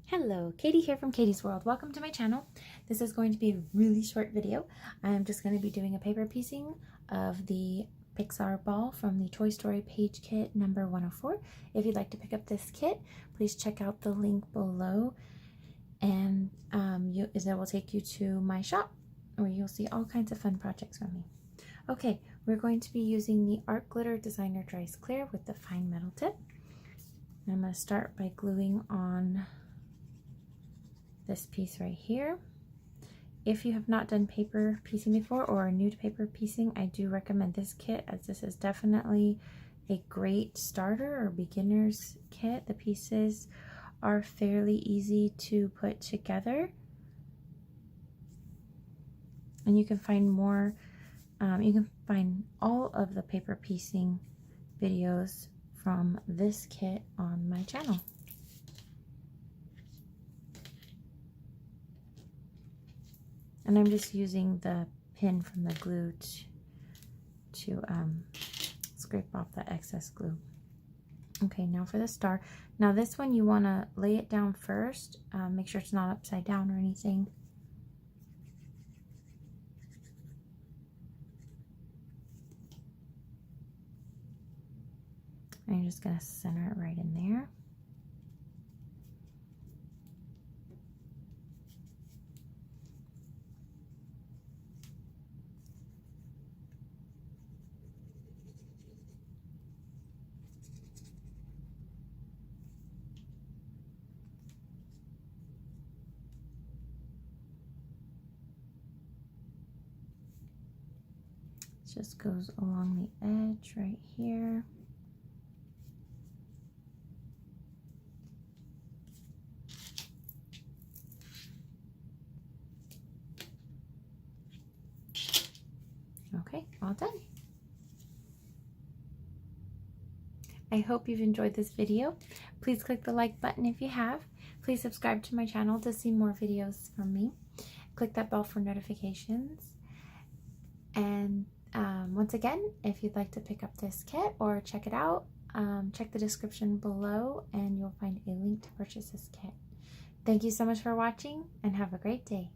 Hello, Katie here from Katie's World. Welcome to my channel. This is going to be a really short video. I'm just going to be doing a paper piecing of the Pixar ball from the Toy Story page kit number 104. If you'd like to pick up this kit, please check out the link below, and that will take you to my shop where you'll see all kinds of fun projects from me. Okay, we're going to be using the Art Glitter Designer Dries Clear with the fine metal tip. And I'm going to start by gluing on this piece right here. If you have not done paper piecing before or are new to paper piecing, I do recommend this kit, as this is definitely a great starter or beginner's kit. The pieces are fairly easy to put together, and you can find more, you can find all of the paper piecing videos from this kit on my channel. And I'm just using the pin from the glue to scrape off the excess glue. Okay, now for the star. Now this one you want to lay it down first. Make sure it's not upside down or anything. And you're just going to center it right in there. Just goes along the edge right here. Okay, all done. I hope you've enjoyed this video. Please click the like button if you have. Please subscribe to my channel to see more videos from me. Click that bell for notifications. And once again, if you'd like to pick up this kit or check it out, check the description below and you'll find a link to purchase this kit. Thank you so much for watching and have a great day.